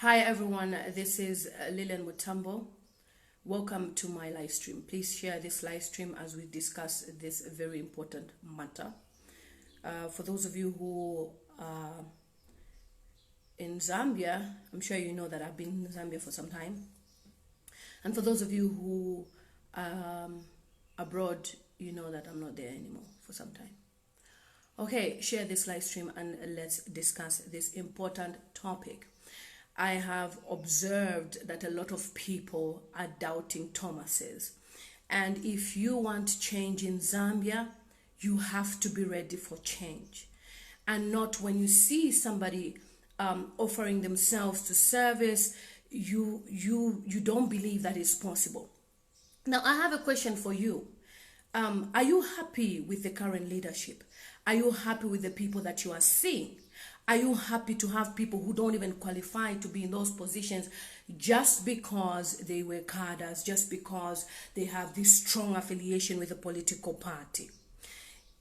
Hi everyone, this is Lilian Mutambo. Welcome to my live stream. Please share this live stream as we discuss this very important matter. For those of you who are in Zambia, I'm sure you know that I've been in Zambia for some time. And for those of you who are abroad, you know that I'm not there anymore for some time. Okay, share this live stream and let's discuss this important topic. I have observed that a lot of people are doubting Thomas's. And if you want change in Zambia, you have to be ready for change. And not when you see somebody offering themselves to service, you don't believe that it's possible. Now, I have a question for you. Are you happy with the current leadership? Are you happy with the people that you are seeing? Are you happy to have people who don't even qualify to be in those positions just because they were cadres, just because they have this strong affiliation with a political party?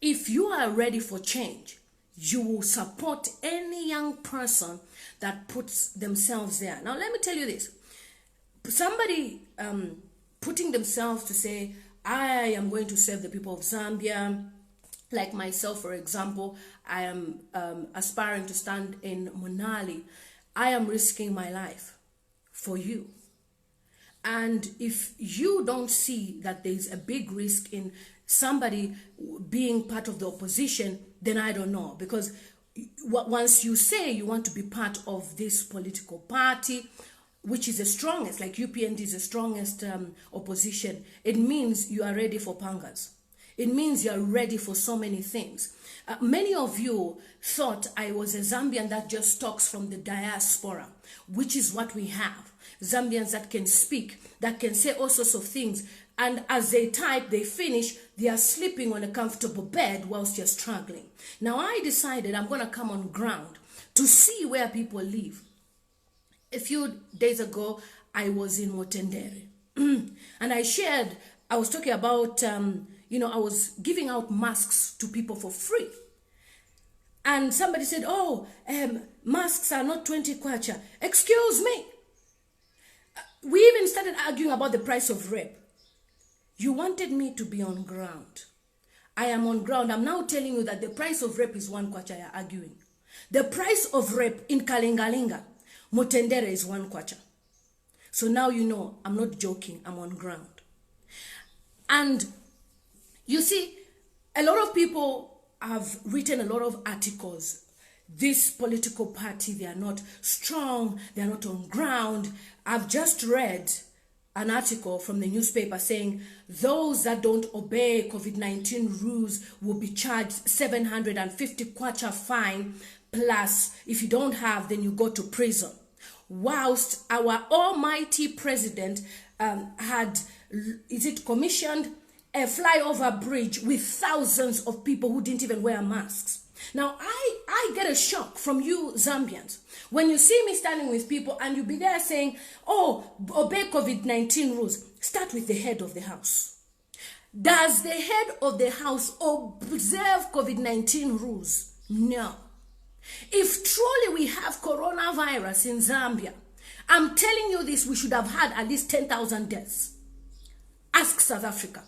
If you are ready for change, you will support any young person that puts themselves there. Now, let me tell you this. Somebody putting themselves to say, I am going to serve the people of Zambia. Like myself, for example, I am aspiring to stand in Monali. I am risking my life for you. And if you don't see that there's a big risk in somebody being part of the opposition, then I don't know. Because once you say you want to be part of this political party, which is the strongest, like Upnd is the strongest opposition, it means you are ready for pangas. It means you're ready for so many things. Many of you thought I was a Zambian that just talks from the diaspora, which is what we have. Zambians that can speak, that can say all sorts of things. And as they type, they finish, they are sleeping on a comfortable bed whilst you're struggling. Now I decided I'm going to come on ground to see where people live. A few days ago, I was in Upnd. And I was talking about... I was giving out masks to people for free. And somebody said, masks are not 20 kwacha. Excuse me. We even started arguing about the price of rape. You wanted me to be on ground. I am on ground. I'm now telling you that the price of rape is 1 kwacha. You're arguing. The price of rape in Kalingalinga, Mutendere, is 1 kwacha. So now you know I'm not joking. I'm on ground. And you see, a lot of people have written a lot of articles. This political party, they are not strong, they are not on ground. I've just read an article from the newspaper saying those that don't obey COVID-19 rules will be charged 750 kwacha fine, plus if you don't have, then you go to prison. Whilst our almighty president commissioned a flyover bridge with thousands of people who didn't even wear masks. Now, I get a shock from you Zambians. When you see me standing with people and you be there saying, obey COVID-19 rules, start with the head of the house. Does the head of the house observe COVID-19 rules? No. If truly we have coronavirus in Zambia, I'm telling you this, we should have had at least 10,000 deaths. Ask South Africa.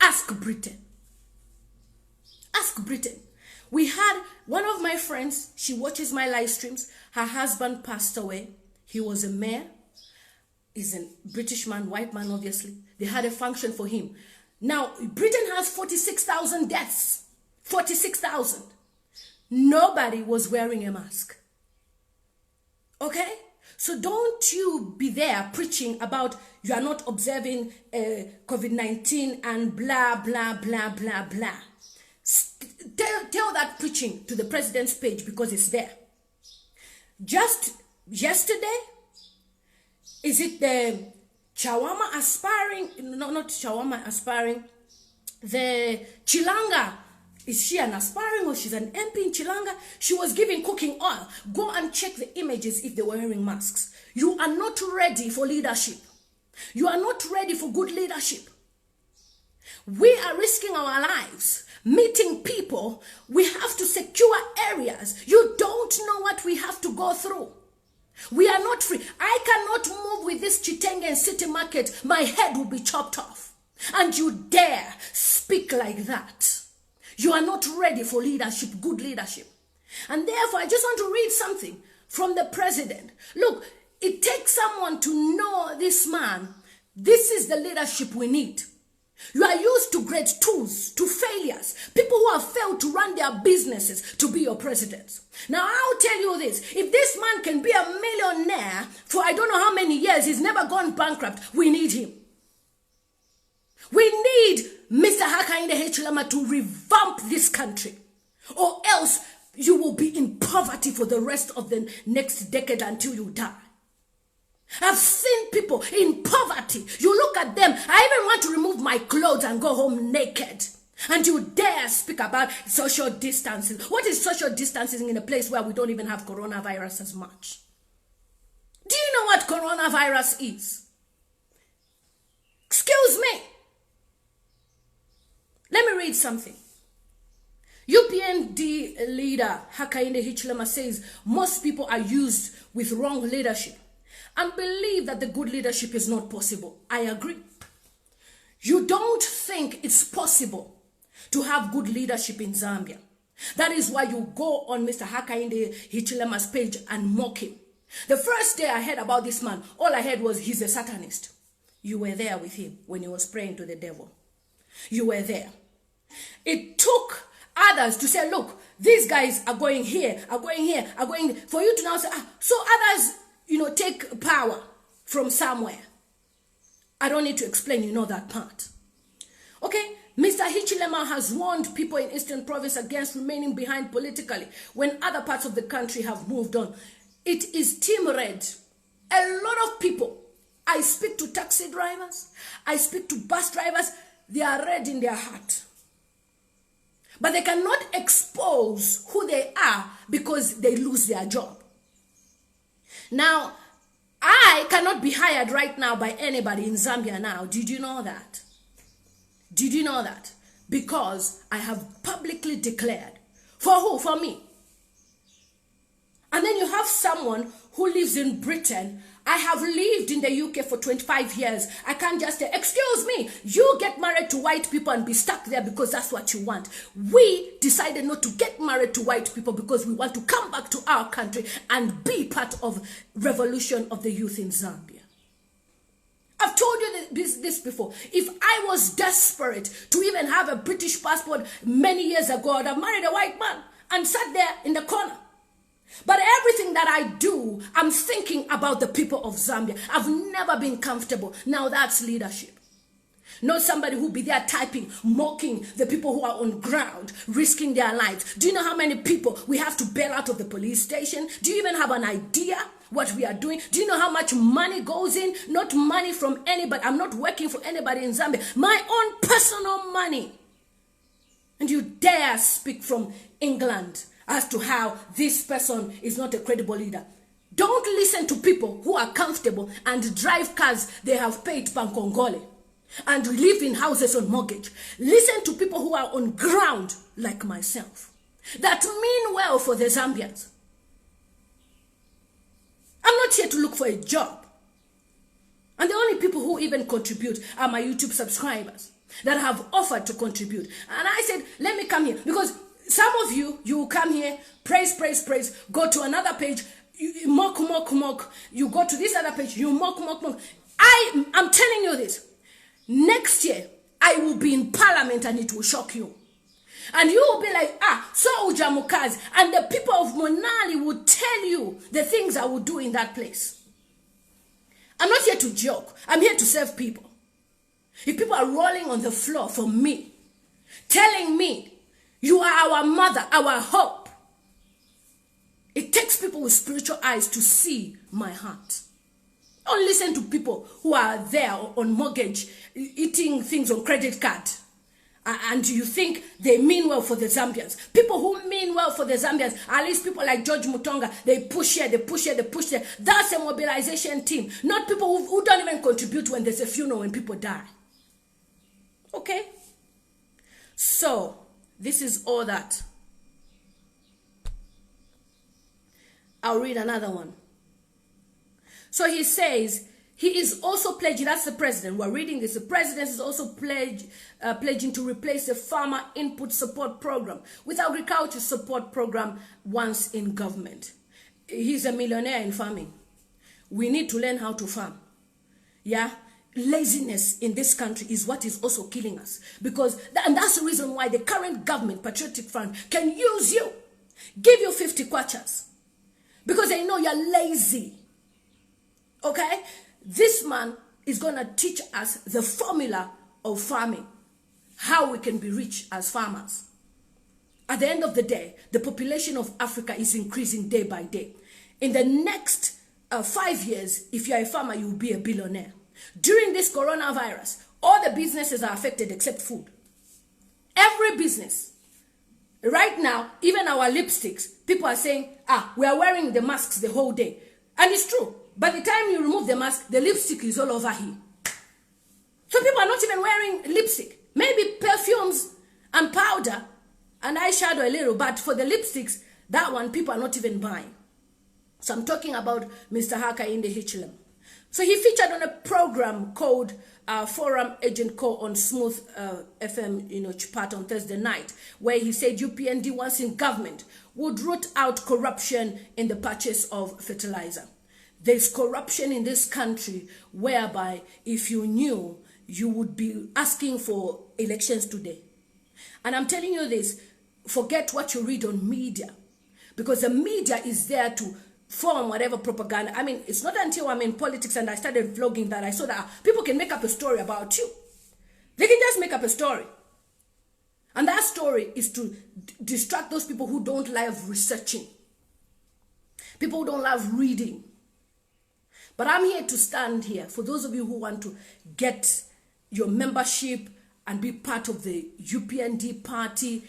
Ask Britain. Ask Britain. We had one of my friends, she watches my live streams. Her husband passed away. He was a mayor. He's a British man, white man, obviously. They had a function for him. Now, Britain has 46,000 deaths. 46,000. Nobody was wearing a mask. Okay? So don't you be there preaching about you are not observing COVID-19 and blah, blah, blah, blah, blah. Tell that preaching to the president's page because it's there. Just yesterday, is it the Chawama aspiring? No, not Chawama aspiring. The Chilanga. Is she an aspiring or she's an MP in Chilanga? She was giving cooking oil. Go and check the images if they were wearing masks. You are not ready for leadership. You are not ready for good leadership. We are risking our lives, meeting people. We have to secure areas. You don't know what we have to go through. We are not free. I cannot move with this Chitenge City Market. My head will be chopped off. And you dare speak like that. You are not ready for leadership, good leadership. And therefore, I just want to read something from the president. Look, it takes someone to know this man. This is the leadership we need. You are used to grade 2s, to failures, people who have failed to run their businesses to be your presidents. Now, I'll tell you this. If this man can be a millionaire for I don't know how many years, he's never gone bankrupt, we need him. We need Mr. Hakainde Hichilema to revamp this country, or else you will be in poverty for the rest of the next decade until you die. I've seen people in poverty. You look at them. I even want to remove my clothes and go home naked. And you dare speak about social distancing. What is social distancing in a place where we don't even have coronavirus as much? Do you know what coronavirus is? Excuse me. Let me read something. Upnd leader Hakainde Hichilema says most people are used with wrong leadership and believe that the good leadership is not possible. I agree. You don't think it's possible to have good leadership in Zambia. That is why you go on Mr. Hakainde Hichilema's page and mock him. The first day I heard about this man, all I heard was he's a Satanist. You were there with him when he was praying to the devil. You were there. It took others to say, look, these guys are going here, are going here, are going there. For you to now say, so others, take power from somewhere. I don't need to explain, you know that part. Okay, Mr. Hichilema has warned people in Eastern Province against remaining behind politically when other parts of the country have moved on. It is team red. A lot of people, I speak to taxi drivers, I speak to bus drivers, they are red in their heart. But they cannot expose who they are because they lose their job. Now, I cannot be hired right now by anybody in Zambia now. Did you know that? Did you know that? Because I have publicly declared. For who? For me. And then you have someone who lives in Britain. I have lived in the UK for 25 years. I can't just say, excuse me, you get married to white people and be stuck there because that's what you want. We decided not to get married to white people because we want to come back to our country and be part of revolution of the youth in Zambia. I've told you this before. If I was desperate to even have a British passport many years ago, I'd have married a white man and sat there in the corner. But everything that I do, I'm thinking about the people of Zambia. I've never been comfortable. Now that's leadership. Not somebody who'll be there typing, mocking the people who are on ground, risking their lives. Do you know how many people we have to bail out of the police station? Do you even have an idea what we are doing? Do you know how much money goes in? Not money from anybody. I'm not working for anybody in Zambia. My own personal money. And you dare speak from England as to how this person is not a credible leader. Don't listen to people who are comfortable and drive cars they have paid pankongole and live in houses on mortgage. Listen to people who are on ground like myself that mean well for the Zambians. I'm not here to look for a job. And the only people who even contribute are my YouTube subscribers that have offered to contribute. And I said, let me come here because some of you will come here, praise, praise, praise, go to another page, you mock, mock, mock, you go to this other page, you mock, mock, mock. I'm telling you this. Next year, I will be in parliament and it will shock you. And you will be like, so Ujamukazi. And the people of Monali will tell you the things I will do in that place. I'm not here to joke. I'm here to serve people. If people are rolling on the floor for me, telling me, you are our mother, our hope. It takes people with spiritual eyes to see my heart. Don't listen to people who are there on mortgage, eating things on credit card. And you think they mean well for the Zambians. People who mean well for the Zambians, at least people like George Mutonga, they push here, they push here, they push there. That's a mobilization team. Not people who don't even contribute when there's a funeral, when people die. Okay? So, this is all that. I'll read another one. So he says he is also pledging, that's the president, we're reading this, the president is also pledging to replace the farmer input support program with agriculture support program once in government. He's a millionaire in farming. We need to learn how to farm. Yeah, laziness in this country is what is also killing us, because and that's the reason why the current government, Patriotic Front, can use you, give you 50 kwachas, because they know you're lazy. Okay, this man is gonna teach us the formula of farming, how we can be rich as farmers. At the end of the day, the population of Africa is increasing day by day. In the next 5 years, if you're a farmer, you'll be a billionaire. During this coronavirus, all the businesses are affected except food. Every business. Right now, even our lipsticks, people are saying, we are wearing the masks the whole day. And it's true. By the time you remove the mask, the lipstick is all over here. So people are not even wearing lipstick. Maybe perfumes and powder and eyeshadow a little, but for the lipsticks, that one people are not even buying. So I'm talking about Mr. Hakainde Hichilema. So he featured on a program called Forum Agent Call on Smooth FM, Chipat on Thursday night, where he said UPND, once in government, would root out corruption in the purchase of fertilizer. There's corruption in this country whereby if you knew, you would be asking for elections today. And I'm telling you this, forget what you read on media, because the media is there to form whatever propaganda. I mean, it's not until I'm in politics and I started vlogging that I saw that people can make up a story about you. They can just make up a story. And that story is to distract those people who don't love researching. People who don't love reading. But I'm here to stand here for those of you who want to get your membership and be part of the UPND party.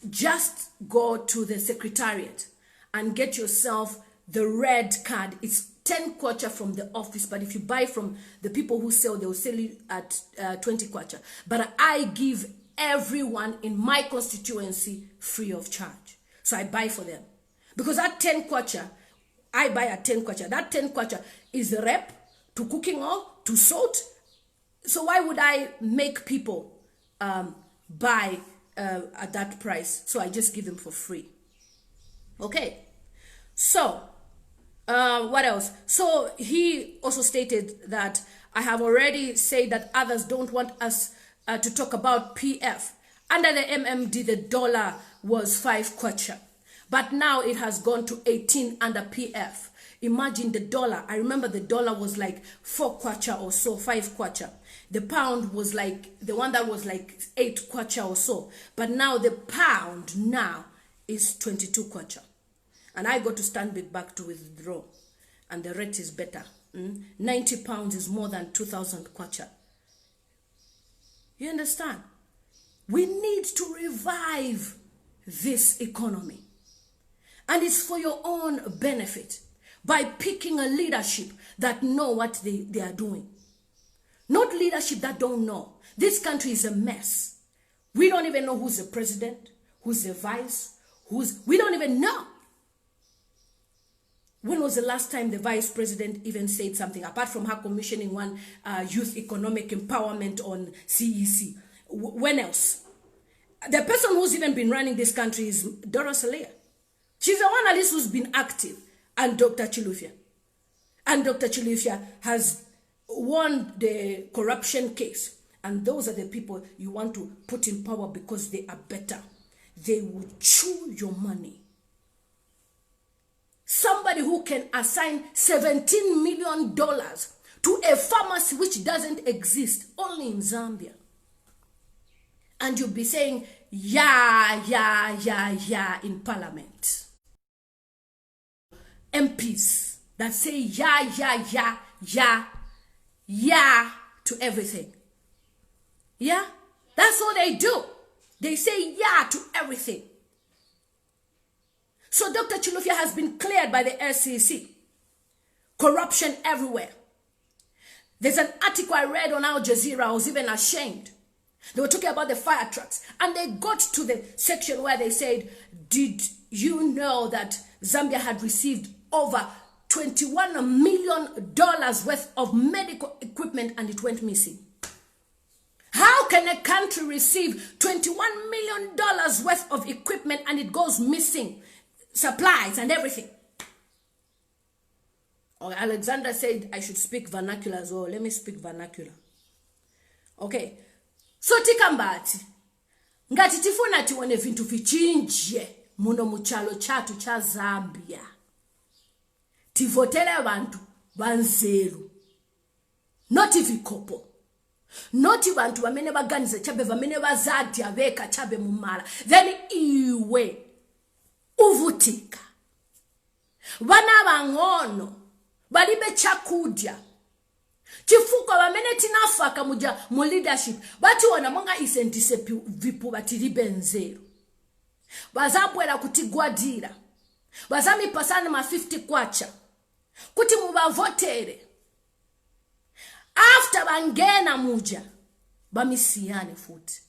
Just go to the secretariat and get yourself the red card. It's 10 kwacha from the office, but if you buy from the people who sell, they'll sell you at 20 kwacha. But I give everyone in my constituency free of charge. So I buy for them. Because that 10 kwacha, I buy at 10 kwacha. That 10 kwacha is the rep to cooking oil, to salt. So why would I make people buy at that price? So I just give them for free. Okay. So, what else? So he also stated that I have already said that others don't want us to talk about PF. Under the MMD, the dollar was 5 kwacha. But now it has gone to 18 under PF. Imagine the dollar. I remember the dollar was like 4 kwacha or so, 5 kwacha. The pound was like, the one that was like 8 kwacha or so. But now the pound now is 22 kwacha. And I go to Stanbic back to withdraw. And the rate is better. 90 pounds is more than 2,000 kwacha. You understand? We need to revive this economy. And it's for your own benefit. By picking a leadership that know what they are doing. Not leadership that don't know. This country is a mess. We don't even know who's the president, who's the vice, we don't even know. When was the last time the vice president even said something, apart from her commissioning one youth economic empowerment on CEC? When else? The person who's even been running this country is Dora Salea. She's the one at least who's been active. And Dr. Chilufya. And Dr. Chilufya has won the corruption case. And those are the people you want to put in power because they are better. They will chew your money. Somebody who can assign $17 million to a pharmacy which doesn't exist, only in Zambia. And you'll be saying, yeah, in parliament. MPs that say yeah to everything. Yeah? That's all they do. They say yeah to everything. So Dr. Chilufya has been cleared by the SEC. Corruption everywhere. There's an article I read on Al Jazeera. I was even ashamed. They were talking about the fire trucks. And they got to the section where they said, did you know that Zambia had received over $21 million worth of medical equipment and it went missing. How can a country receive $21 million worth of equipment and it goes missing? Supplies and everything. Or Alexander said I should speak vernacular as well. Let me speak vernacular. Okay. So tikambati. Ngati tifuna tione vintu vichinje muno muchalo chatu cha Zambia. Tivotele abantu banzeru. Noti vikopo. Noti bantu bamene baganize chabe bamene bazati abeka chabe mumala. Then iwe uvutika. Bana bangono balibe chakudya. Chifuko bamene tinafaka muja mu leadership. Bati wana monga isentise vipu batilibe nzeru. Bazabwela kutigwadira. Bazami pasana ma 50 kwacha. Kuti mubavotere. After bangena muja. Bamisiyane futhi.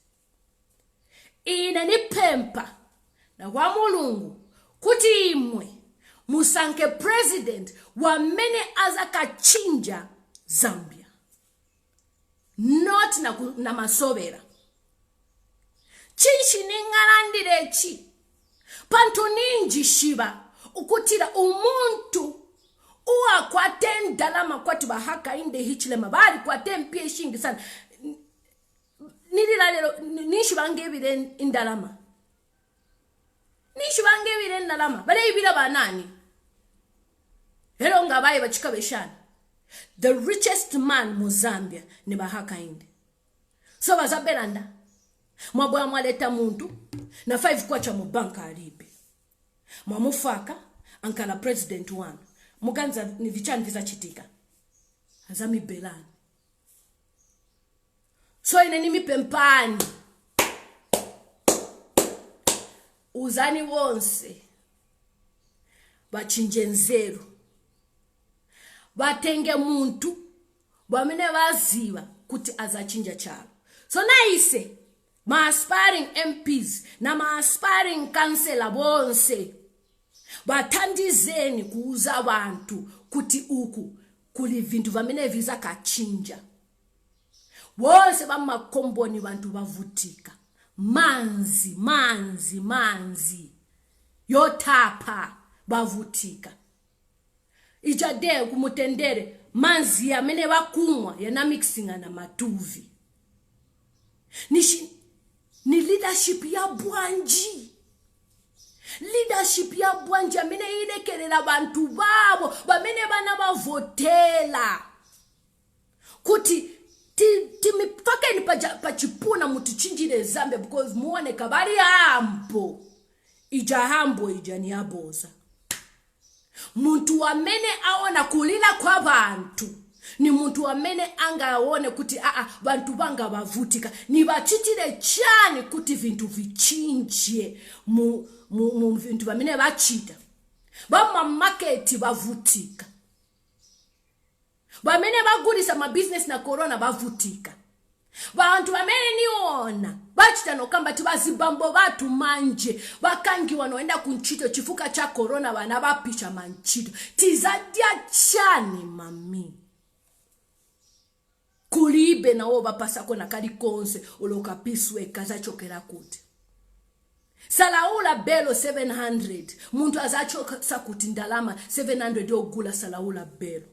Ine ni pempa. Na kwa mulungu. Kuti imwe. Musanke president. Wamene azakachinja Zambia. Not na masobera. Chinshi ningalandirechi. Pantu ninji shiba. Ukutira umuntu. Uwa kwa ten dalama kwa tuba Hakainde Hichilema. Bari kwa ten pie shingi sana. Nishi bangevire indalama. Nishi bangevire indalama. Bale ibira banani. Hello ngabaye bachika beshana. The richest man mu Zambia ni Hakainde. So bazabelanda. Mwabwa mwaleta muntu na 5 kwacha mu banka alibe. Mwamufaka ankala president one. Muganza ni vichani visa chitika. Azami belani. So ineni mipempani. Uzani wonse. Bachinje nzeru. Batenge muntu. Bamene baziba kuti azachinja chalo. So naise. Ma aspiring MPs na ma aspiring councillor bonse batandizeni kuuza abantu kuti uku kuli vintu vamene viza kachinja wonse bamakomboni bantu bavutika manzi yotapa bavutika ijade kumutendere manzi amene bakumwa yana mixinga na matuvi ni leadership ya bwanji. Leadership ya bwanji amene ilekelela bantu babo bamene bana bavotela kuti timifakeni pachipuna mutichinjire Zambia because muone kabari hambo ija ni aboza. Muntu amene aona kulila kwa bantu ni muntu amene angaone kuti bantu banga bavutika ni bachitire chani kuti vintu vichinje mu vintu bamene bachita bama market bavutika bamene bagulisa ma business na corona bavutika bantu bamene niona bachita nokamba tibazibambo batu manje bakangi wanoenda kunchito chifuka cha corona bana bapisha manchito tizadia chani mami kulibe na oba pasako na kali konse oloka piswe kazachokera kuti salaula belo 700 muntu azachoka sakuti ndalama 700 ogula salaula belo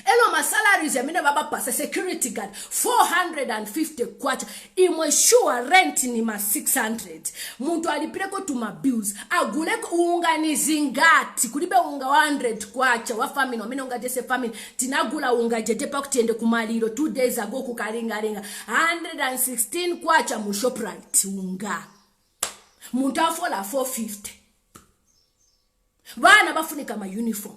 elo ma salaries yamene baba pasa security guard 450 kwacha imwe sure rent ni ma 600 muntu alipireko tuma bills aguleko unga zingati kulibe unga 100 kwacha wa family wamene unga jese family tinagula unga jeje pa kutiende kumaliro 2 days ago kukaringa 116 kwacha mu Shoprite unga muntu afola 450 bana bafunika ma uniform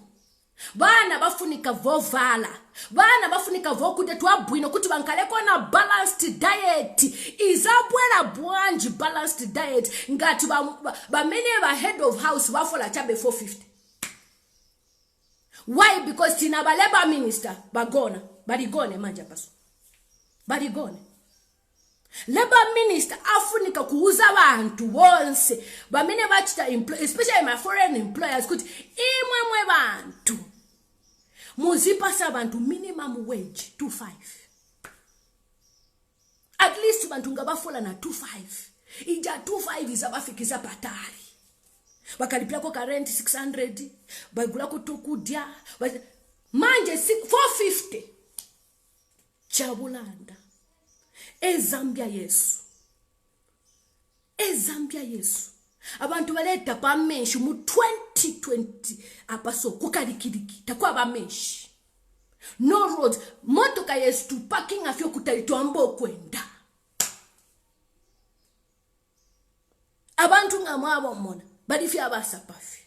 bana bafunika vovala bana bafunika vokude twabwino kuti bankaleko na balanced diet izabwela bwanji balanced diet ngati bamene ba head of house bafola chabe 450 why because tina baleba minister bagona baligone manja paso baligone Labor minister afunika kuuza abantu bonse bamene bachita especially my foreign employers kuti imwe bantu muzipasa abantu minimum wage 2.5 at least bantu ngabafola na 2.5 ija 2.5 izabafikisa patali bakalipia ko rent 600 bagula ko tukudya manje 450 chabulanda Zambia yesu abantu baleta pamenshi mu 2020 apaso kukalikiliki takwa bamenshi no roads motoka yesu tu parking afyo kutaitwambo kwenda abantu ngamwabo mona balifi abasapafi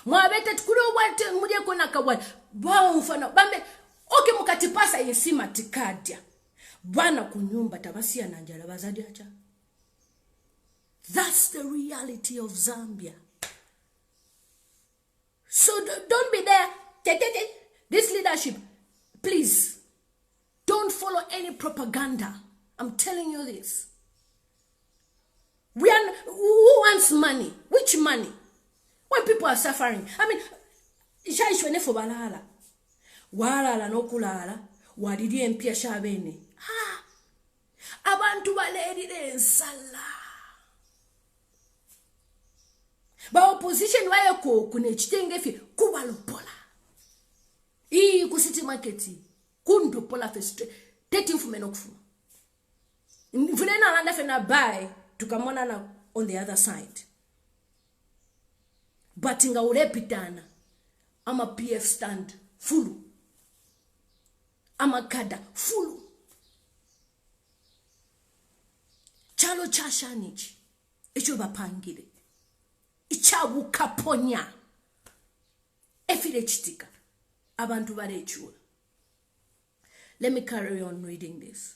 mwabete tukuro wate muje kona kabwa bawo mfano bambe oke mukatipasa yesima tikadia bwana kunyumba tabasia na njala bazadi acha. That's the reality of Zambia. So don't be there. This leadership, please, don't follow any propaganda. I'm telling you this. Who wants money? Which money? When people are suffering. I mean, ishaishwene for balala. Walala no kulala. Wadidi empia shabene. Abantu balerire ensala. Ba opposition waye ko kunechitenge fi kubalopola. Ii ku city market kundopola fest 13 fumeno kufuma. Mvulena alanda fena buy tukamona na on the other side. But inga urepitana ama PF stand full. Ama kada full. Chalo chashanichi echo bapangile ichabu kaponya efile chitika abantu barechula. Let me carry on reading this.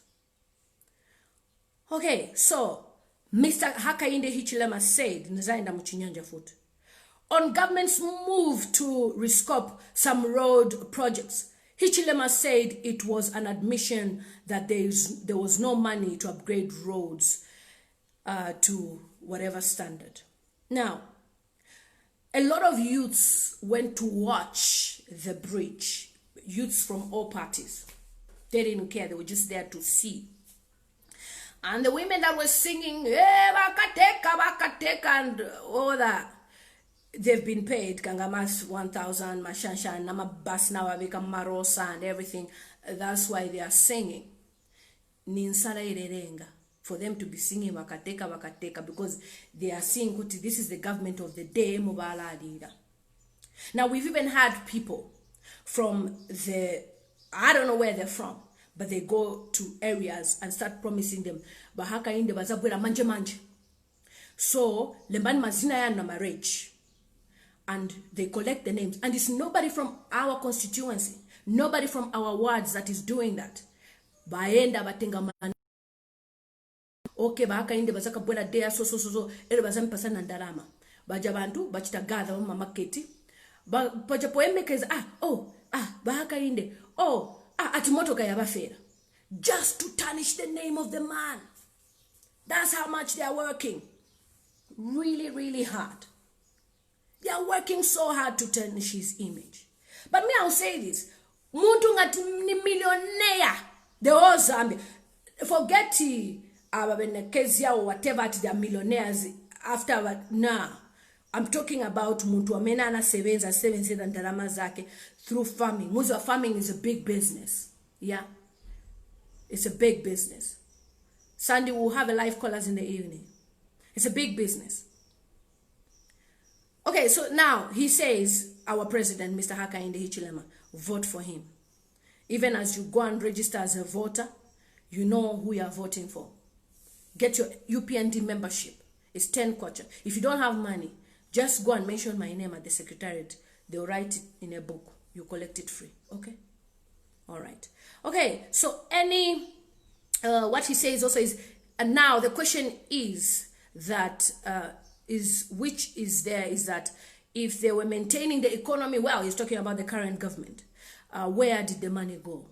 Okay, so Mr. Hakainde Hichilema said nzaenda muchinyanja futhi on government's move to rescope some road projects. Hichilema said it was an admission that there was no money to upgrade roads to whatever standard. Now, a lot of youths went to watch the bridge. Youths from all parties. They didn't care. They were just there to see. And the women that were singing, bakateka, and all that, they've been paid. Kangamas 1,000, mashanshan, namabas nawabeka marosa and everything. That's why they are singing. Ninsara irerenga. For them to be singing wakateka because they are seeing this is the government of the day. Now we've even had people from I don't know where they're from, but they go to areas and start promising them Hakainde bazabwera manje. So lemban mazina ya na marriage, and they collect the names, and it's nobody from our constituency, nobody from our wards that is doing that. Baenda batenga okay, Hakainde bazaka bwela dea so ere bazami pasana ndarama baja bantu bachita gather mu market baja poemekeza Hakainde ati motoka yabafera just to tarnish the name of the man. That's how much they are working. Really, really hard. They are working so hard to tarnish his image. But me, I'll say this. Muntu ngati ni millionaire. The whole Zambia. Forget Kezia or whatever, they are millionaires after. Nah. I'm talking about muntu amena na sevenza and darama zake through farming. Muzi farming is a big business. Yeah. It's a big business. Sunday we'll have a live callers in the evening. It's a big business. Okay, so now he says, our president, Mr. Hakainde Hichilema, vote for him. Even as you go and register as a voter, you know who you are voting for. Get your UPND membership. It's 10 kwacha. If you don't have money, just go and mention my name at the secretariat. They'll write it in a book. You collect it free. Okay? All right. Okay, so what he says also is, and now the question is that, is that if they were maintaining the economy well, he's talking about the current government, where did the money go?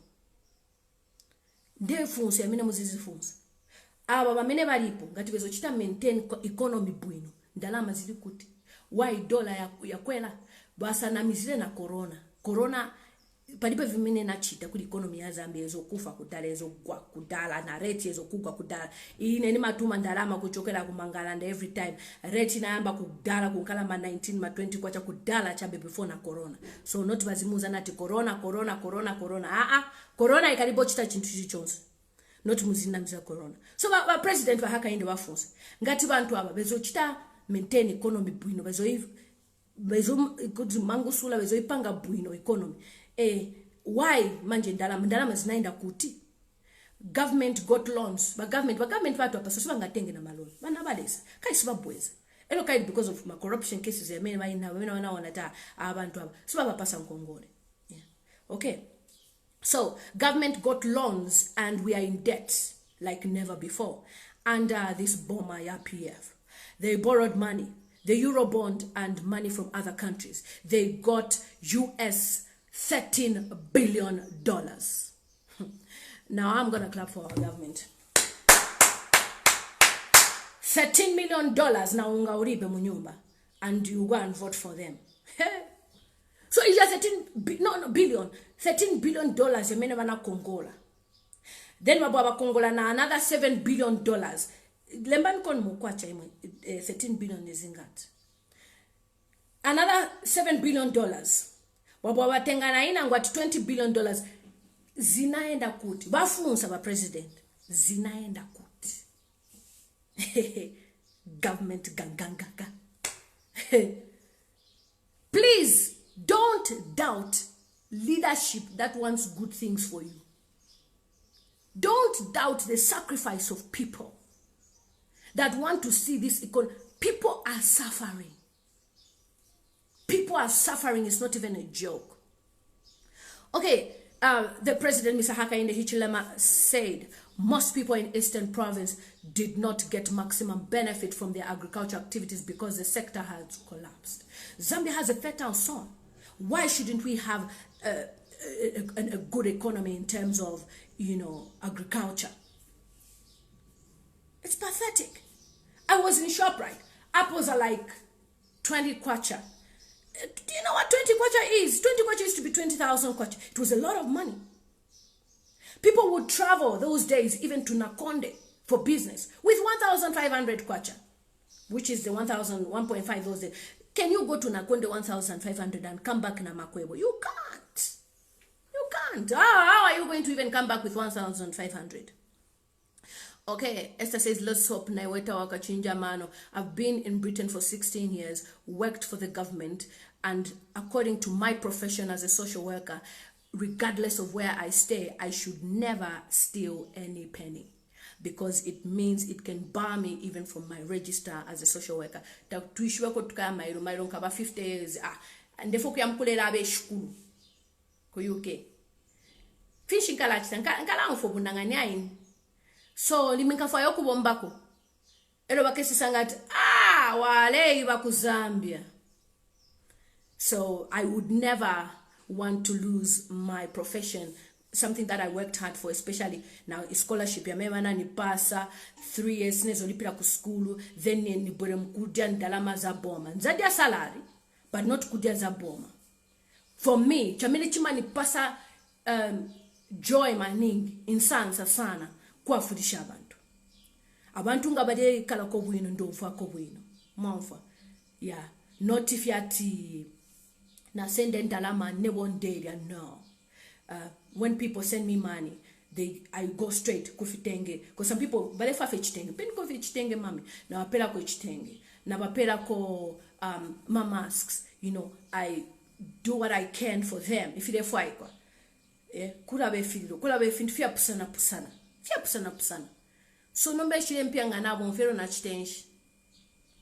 aba bamene balipo ngati bezochita maintain economy bwino ndalama zili kuti why dollar yakwela basanamizire na corona palibe vimene nachita kuli economy ya Zambia ezokufa kudala ezogwa kudala na rate ezokugwa kudala ine ni matuma ndalama kuchokera ku Mangalanda every time rate inayamba kudala kunkala ma 19 ma 20 kwacha kudala chabe before na corona so not bazimuza nati corona corona ikalibo chita chintu chichonse not muzina mza corona so ba president wa Hakainde wafunsa ngati bantu aba bezochita maintain economy bwino bezo mangusula bezoipanga bwino economy why manje ndalama zinaenda kuti government got loans ba government watu apa so bangatenge na maloni bana balesa kai sibabweza elo kai because of my corruption cases ya mena bayina wanaona ta abantu aba so babapasa nkongole yeah okay so government got loans and we are in debt like never before under this bomber ya PF. They borrowed money, the Eurobond and money from other countries. They got US $13 billion. Now I'm gonna clap for our government. $13 million na unga uribe munyumba and you go and vote for them. So it's just billion. $13 billion yemene wana Kongola. Then mababa Kongola na another $7 billion. Lemban kon mukwacha 13 billion is ingat. Another $7 billion. Wabwa tengana ina ngwati $20 billion. Zinaenda kuti. Bafunsa ba president. Zinaenda kuti. Government ganganga. Please don't doubt leadership that wants good things for you. Don't doubt the sacrifice of people that want to see this economy. People are suffering. People are suffering. It's not even a joke. Okay, the president, Mr. Hakainde Hichilema, said most people in Eastern Province did not get maximum benefit from their agricultural activities because the sector has collapsed. Zambia has a fertile soil. Why shouldn't we have a good economy in terms of, agriculture? It's pathetic. I was in ShopRite. Apples are like 20 kwacha. Do you know what 20 kwacha is? 20 kwacha used to be 20,000 kwacha. It was a lot of money. People would travel those days even to Hakainde for business with 1,500 kwacha, which is the 1,1.5 those days. Can you go to Hakainde 1,500 and come back na Makwebo? You can't. You can't. How are you going to even come back with 1,500? Okay, Esther says, let's hope Naiweta Wakachinja Mano. I've been in Britain for 16 years, worked for the government, and according to my profession as a social worker, regardless of where I stay, I should never steal any penny, because it means it can bar me even from my register as a social worker. Tuishwe ko tukaya mairo nkaba 50 years and defo kuyamkulera abe shukulu ko UK. Fishing kala chita nkala mfo bundanganya ini. So liminka fa yoku bombako. Elo bakesi sangati wale iba ku Zambia. So I would never want to lose my profession, something that I worked hard for, especially now scholarship ya memana ni pasa 3 years nezo lipira ku school, then ni bore mkudia ndalama za boma nzadia salary but not kudia za boma. For me chamele chima ni pasa joy maningi insansa sana kwa fudisha abantu ngabade kala ko bwino ndo mfa ko bwino mfa yeah not if yati na send ndalama ne one day. No. When people send me money, I go straight kufitenge, because some people balefa fe chitenge pen ko fe chitenge mami na wapela ko chitenge na wapela ko masks, I do what I can for them if they fly kwa kula be fia pusana so nombe shile mpianga nabo mfero na chitenshi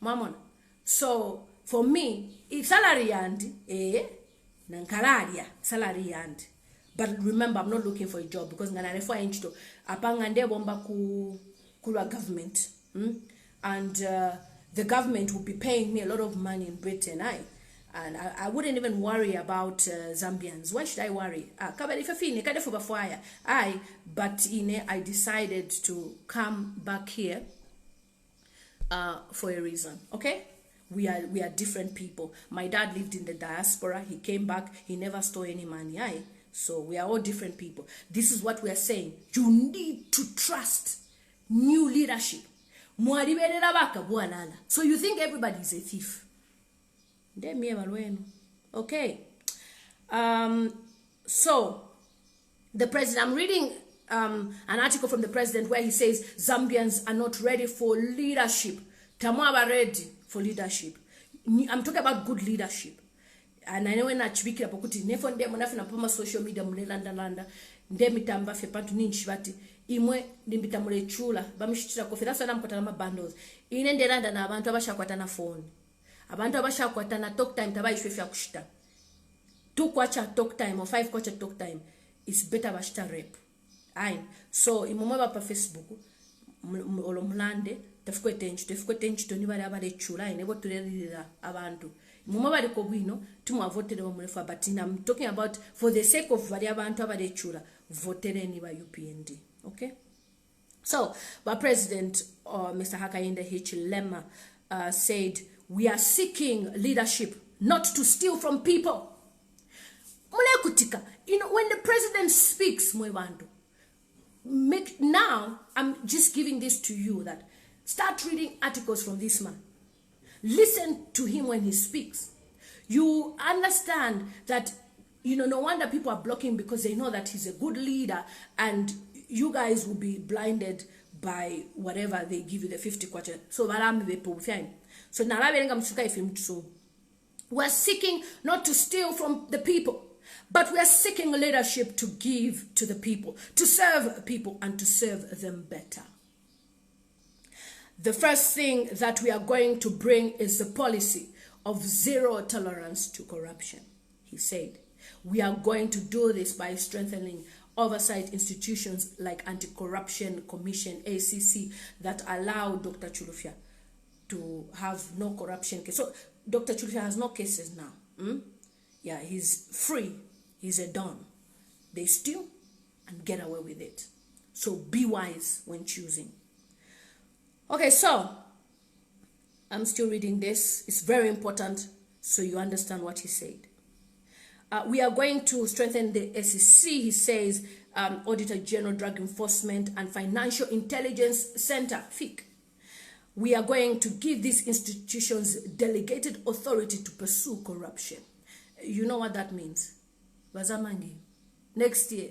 mamona. So for me, if salary and nankalaria salary and, but remember I'm not looking for a job because ngana refer inchito apanga nde bomba kulwa government and the government will be paying me a lot of money in Britain And I wouldn't even worry about Zambians. Why should I worry? But I decided to come back here for a reason. Okay, we are different people. My dad lived in the diaspora. He came back. He never stole any money. So we are all different people. This is what we are saying. You need to trust new leadership. So you think everybody is a thief? Okay. So the president, I'm reading an article from the president where he says Zambians are not ready for leadership. Tamwa ready for leadership. I'm talking about good leadership. And I know when I speak about kuti nefo nde mona fina poma social media mulelanda nde mitamba fe pantu ninchi bati imwe ndimbita mule chula bamishitira kofi that's why I'm kwatana ma bundles ine ndelanda na abantu abashakwatana phone abantu abashakwatana talk time tabayishwe fya kushita 2 kwacha talk time or 5 kwacha talk time is better bashita rep so imumwe ba Facebook olomlande tefukwetenchi toni bali abale chula inebo tulelira abantu mumwe bali ko bwino tumwavotere bomulefa but I'm talking about for the sake of bali abantu abale chula votere ni ba UPND. Okay, so our president Mr. Hakainde Hichilema said we are seeking leadership not to steal from people. You know, when the president speaks, now I'm just giving this to you that start reading articles from this man. Listen to him when he speaks. You understand that, you know, no wonder people are blocking because they know that he's a good leader and you guys will be blinded by whatever they give you, the 50 kwacha. So so now we're seeking not to steal from the people, but we are seeking leadership to give to the people, to serve people and to serve them better. The first thing that we are going to bring is the policy of zero tolerance to corruption, he said. We are going to do this by strengthening oversight institutions like Anti-Corruption Commission, ACC, that allow Dr. Chulufya to have no corruption case. So Dr. Chulufya has no cases now. Yeah, he's free. He's a don. They steal and get away with it. So be wise when choosing. Okay, so I'm still reading this. It's very important so you understand what he said. We are going to strengthen the SEC, he says, Auditor General Drug Enforcement and Financial Intelligence Center, FIC. We are going to give these institutions delegated authority to pursue corruption. You know what that means? Bazamangi. Next year.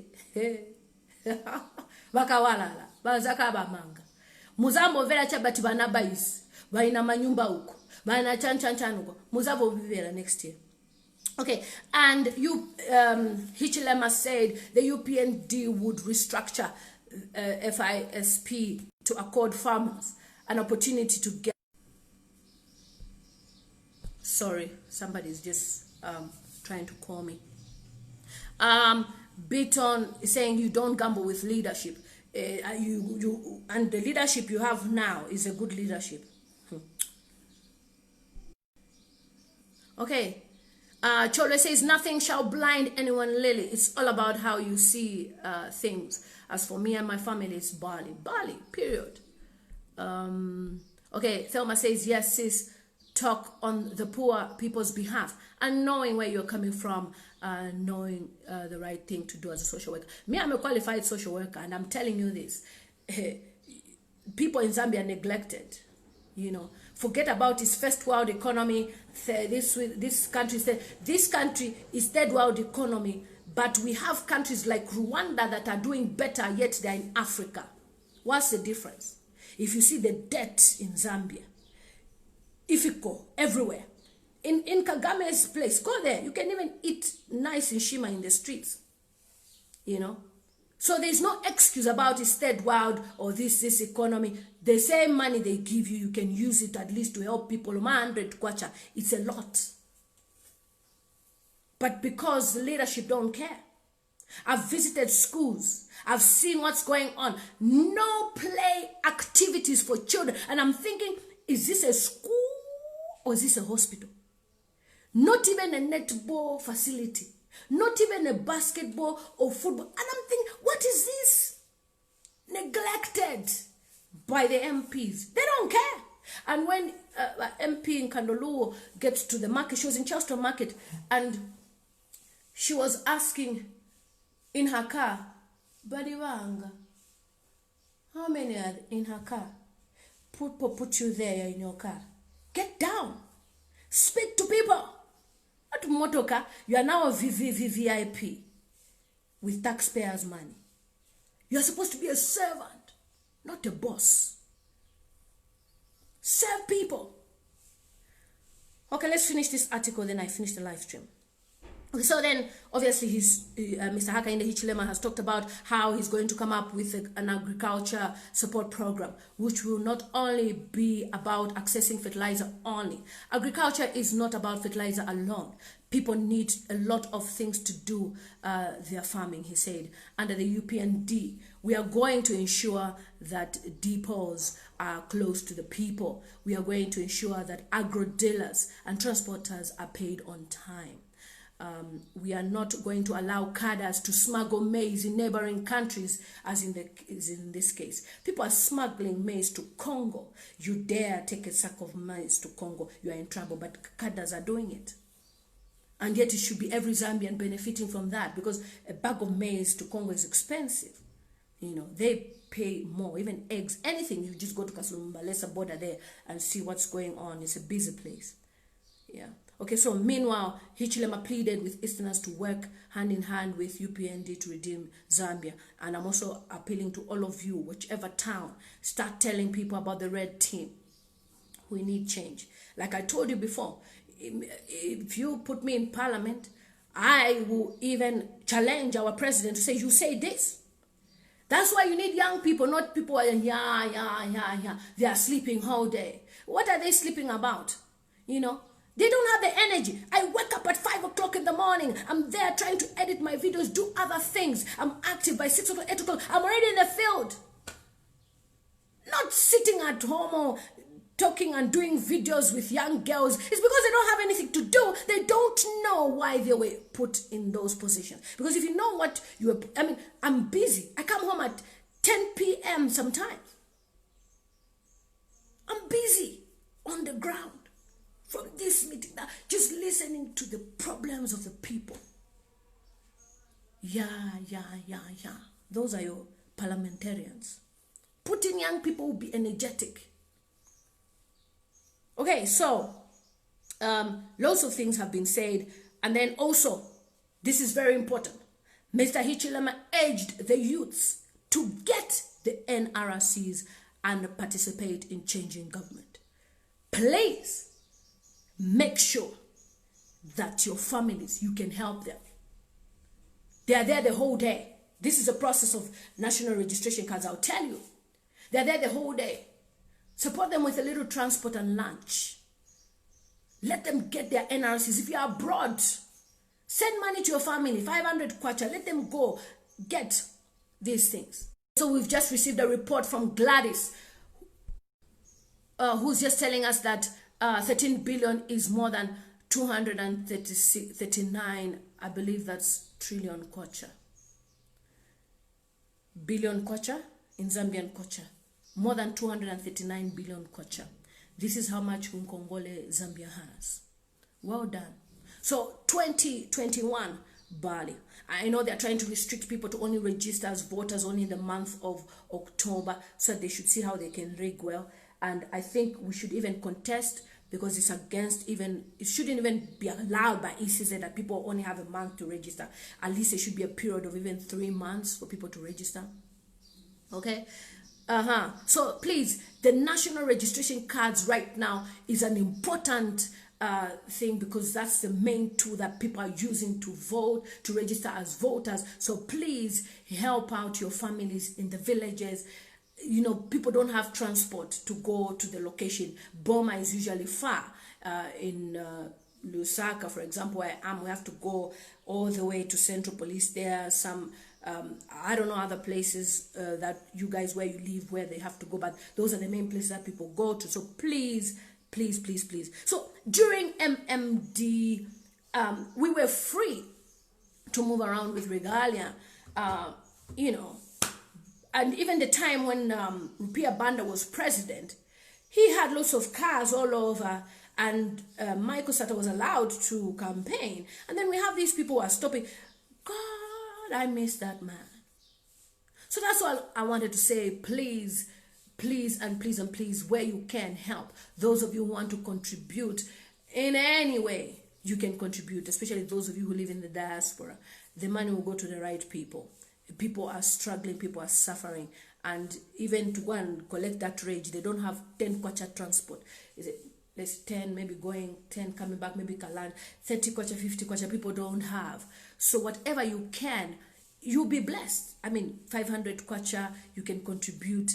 Bakawalala. Bazakaba manga. Muzambo vera chabati banabais. Baina manyumba uko. Baina chan uko. Muzabo vivera next year. Okay, and Hichilema said the UPND would restructure FISP to accord farmers an opportunity to get... Sorry, somebody's just trying to call me. Beaton is saying you don't gamble with leadership. And the leadership you have now is a good leadership. Okay. Chole says, nothing shall blind anyone, Lily. It's all about how you see things. As for me and my family, it's Bali. Bali, period. Okay, Thelma says, yes, sis, talk on the poor people's behalf. And knowing where you're coming from, knowing the right thing to do as a social worker. Me, I'm a qualified social worker, and I'm telling you this. People in Zambia are neglected, you know. Forget about its first world economy. This country is third world economy, but we have countries like Rwanda that are doing better, yet they're in Africa. What's the difference? If you see the debt in Zambia, if you go everywhere, in Kagame's place, go there. You can even eat nice in Shima in the streets, you know. So there's no excuse about it's third world or this economy. The same money they give you, you can use it at least to help people. 100 kwacha, it's a lot. But because leadership don't care. I've visited schools. I've seen what's going on. No play activities for children. And I'm thinking, is this a school or is this a hospital? Not even a netball facility. Not even a basketball or football. And I'm thinking, what is this? Neglected by the MPs. They don't care. And when MP in Kandoluo gets to the market, she was in Charleston Market, and she was asking in her car, Badiwanga, how many are in her car? Put you there in your car. Get down. Speak to people. Not motoka. You are now a VIP with taxpayers' money. You are supposed to be a servant, not a boss. Serve people. Okay, let's finish this article, then I finish the live stream. Okay, so then, obviously, Mr. Hakainde Hichilema has talked about how he's going to come up with an agriculture support program, which will not only be about accessing fertilizer only. Agriculture is not about fertilizer alone. People need a lot of things to do their farming, he said. Under the Upnd, we are going to ensure that depots are close to the people. We are going to ensure that agro dealers and transporters are paid on time. We are not going to allow cadres to smuggle maize in neighboring countries, as in this case. People are smuggling maize to Congo. You dare take a sack of maize to Congo, you are in trouble. But cadres are doing it. And yet it should be every Zambian benefiting from that, because a bag of maize to Congo is expensive. You know, they pay more, even eggs, anything. You just go to Kasulumbalesa border there and see what's going on. It's a busy place. Yeah. Okay, so meanwhile, Hichilema pleaded with Easterners to work hand in hand with Upnd to redeem Zambia. And I'm also appealing to all of you, whichever town, start telling people about the red team. We need change. Like I told you before, if you put me in parliament, I will even challenge our president to say, you say this. That's why you need young people, not people who are, they are sleeping all day. What are they sleeping about? You know? They don't have the energy. I wake up at 5 o'clock in the morning. I'm there trying to edit my videos, do other things. I'm active by 6 o'clock, 8 o'clock. I'm already in the field. Not sitting at home or talking and doing videos with young girls. It's because they don't have anything to do. They don't know why they were put in those positions. Because if you know what you were, I'm busy. I come home at 10 p.m. sometimes. I'm busy on the ground. From this meeting, just listening to the problems of the people. Yeah. Those are your parliamentarians. Putting young people will be energetic. Okay, so lots of things have been said. And then also, this is very important. Mr. Hichilema urged the youths to get the NRCs and participate in changing government. Please. Make sure that your families, you can help them. They are there the whole day. This is a process of national registration cards, I'll tell you. They are there the whole day. Support them with a little transport and lunch. Let them get their NRCs. If you are abroad, send money to your family, 500 kwacha. Let them go get these things. So we've just received a report from Gladys, who's just telling us that 13 billion is more than 239, I believe that's trillion kwacha. Billion kwacha in Zambian kwacha. More than 239 billion kwacha. This is how much Nkongole Zambia has. Well done. So 2021, Bali. I know they're trying to restrict people to only register as voters only in the month of October, so they should see how they can rig well. And I think we should even contest, because it's against even, it shouldn't even be allowed by ECZ that people only have a month to register. At least it should be a period of even 3 months for people to register. Okay? So please, the national registration cards right now is an important thing, because that's the main tool that people are using to vote, to register as voters. So please help out your families in the villages. You know, people don't have transport to go to the location. Boma is usually far. In Lusaka, for example, where I am, we have to go all the way to Central Police. There are some, I don't know, other places that you guys, where you live, where they have to go, but those are the main places that people go to. So please Please, please, please. So during MMD, we were free to move around with regalia, you know. And even the time when Rupia Banda was president, he had lots of cars all over, and Michael Sata was allowed to campaign. And then we have these people who are stopping. God, I miss that man. So that's all I wanted to say. Please, please, and please, and please, where you can help. Those of you who want to contribute in any way, you can contribute, especially those of you who live in the diaspora. The money will go to the right people. People are struggling, people are suffering, and even to go and collect that rage, they don't have 10 kwacha transport. Is it less 10, maybe going 10, coming back, maybe Kalan, 30 kwacha, 50 kwacha, people don't have. So whatever you can, you'll be blessed. I mean, 500 kwacha, you can contribute,